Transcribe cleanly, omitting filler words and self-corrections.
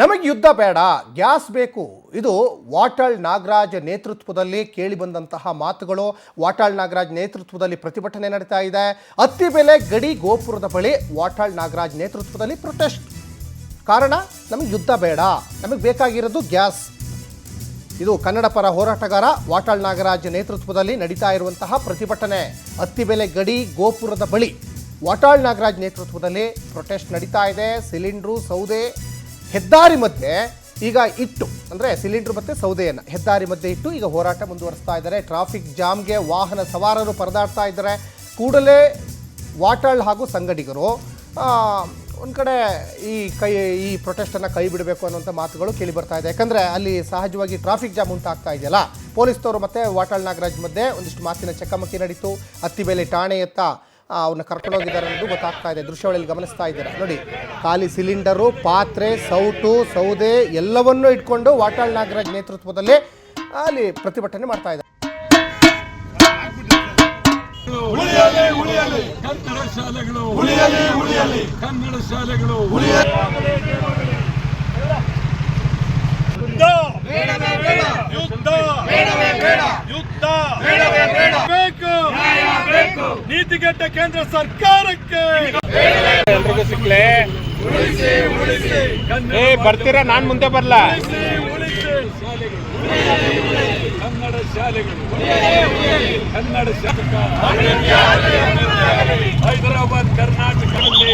ನಮಗೆ ಯುದ್ಧ ಬೇಡ, ಗ್ಯಾಸ್ ಬೇಕು. ಇದು ವಾಟಾಳ್ ನಾಗರಾಜ್ ನೇತೃತ್ವದಲ್ಲಿ ಕೇಳಿಬಂದಂತಹ ಮಾತುಗಳು. ವಾಟಾಳ್ ನಾಗರಾಜ್ ನೇತೃತ್ವದಲ್ಲಿ ಪ್ರತಿಭಟನೆ ನಡೀತಾ ಇದೆ. ಅತ್ತಿಬೆಲೆ ಗಡಿ ಗೋಪುರದ ಬಳಿ ವಾಟಾಳ್ ನಾಗರಾಜ್ ನೇತೃತ್ವದಲ್ಲಿ ಪ್ರೊಟೆಸ್ಟ್. ಕಾರಣ, ನಮಗೆ ಯುದ್ಧ ಬೇಡ, ನಮಗೆ ಬೇಕಾಗಿರೋದು ಗ್ಯಾಸ್. ಇದು ಕನ್ನಡ ಪರ ಹೋರಾಟಗಾರ ವಾಟಾಳ್ ನಾಗರಾಜ್ ನೇತೃತ್ವದಲ್ಲಿ ನಡೀತಾ ಇರುವಂತಹ ಪ್ರತಿಭಟನೆ. ಅತ್ತಿಬೆಲೆ ಗಡಿ ಗೋಪುರದ ಬಳಿ ವಾಟಾಳ್ ನಾಗರಾಜ್ ನೇತೃತ್ವದಲ್ಲಿ ಪ್ರೊಟೆಸ್ಟ್ ನಡೀತಾ ಇದೆ. ಸಿಲಿಂಡ್ರು, ಸೌದೆ, ಹೆದ್ದಾರಿ ಮಧ್ಯೆ ಈಗ ಇಟ್ಟು, ಅಂದರೆ ಸಿಲಿಂಡ್ರು ಮತ್ತು ಸೌದೆಯನ್ನು ಹೆದ್ದಾರಿ ಮಧ್ಯೆ ಇಟ್ಟು ಈಗ ಹೋರಾಟ ಮುಂದುವರಿಸ್ತಾ ಇದ್ದಾರೆ. ಟ್ರಾಫಿಕ್ ಜಾಮ್ಗೆ ವಾಹನ ಸವಾರರು ಪರದಾಡ್ತಾ ಇದ್ದಾರೆ. ಕೂಡಲೇ ವಾಟಾಳ್ ಹಾಗೂ ಸಂಗಡಿಗರು ಒಂದು ಕಡೆ ಈ ಪ್ರೊಟೆಸ್ಟನ್ನು ಕೈ ಬಿಡಬೇಕು ಅನ್ನುವಂಥ ಮಾತುಗಳು ಕೇಳಿ ಬರ್ತಾ ಇದೆ. ಯಾಕಂದರೆ ಅಲ್ಲಿ ಸಹಜವಾಗಿ ಟ್ರಾಫಿಕ್ ಜಾಮ್ ಉಂಟಾಗ್ತಾ ಇದೆಯಲ್ಲ. ಪೊಲೀಸ್ನವರು ಮತ್ತು ವಾಟಾಳ್ ನಾಗರಾಜ್ ಮಧ್ಯೆ ಒಂದಿಷ್ಟು ಮಾತಿನ ಚಕಮಕಿ ನಡೀತು. ಅತ್ತಿಬೆಲೆ ಠಾಣೆಯತ್ತ ಅವನ್ನ ಕರ್ಕೊಂಡೋಗಿದ್ದಾರೆ ಅನ್ನೋದು ಗೊತ್ತಾಗ್ತಾ ಇದೆ. ದೃಶ್ಯಾವಳಿಯಲ್ಲಿ ಗಮನಿಸ್ತಾ ಇದ್ದಾರೆ ನೋಡಿ. ಖಾಲಿ ಸಿಲಿಂಡರು, ಪಾತ್ರೆ, ಸೌಟು, ಸೌದೆ ಎಲ್ಲವನ್ನೂ ಇಟ್ಕೊಂಡು ವಾಟಾಳ್ ನಾಗರಾಜ್ ನೇತೃತ್ವದಲ್ಲಿ ಅಲ್ಲಿ ಪ್ರತಿಭಟನೆ ಮಾಡ್ತಾ ಇದ್ದಾರೆ. ಕನ್ನಡ ಶಾಲೆಗಳು ಉಳಿಯಲಿ, ಉಳಿಯಲಿ ಕನ್ನಡ ಶಾಲೆಗಳು ಉಳಿಯಲಿ. ಯುದ್ಧ ಬೇಕು, ನೀತಿಗೆಟ್ಟ ಕೇಂದ್ರ ಸರ್ಕಾರಕ್ಕೆ. ಎಲ್ರಿಗೂ ಸಿಕ್ಲೆ ಬರ್ತೀರಾ? ನಾನ್ ಮುಂದೆ ಬರ್ಲಾ? ಕನ್ನಡ ಶಾಲೆಗಳು ಕನ್ನಡ ಶಾಸಕ ಹೈದರಾಬಾದ್ ಕರ್ನಾಟಕದಲ್ಲಿ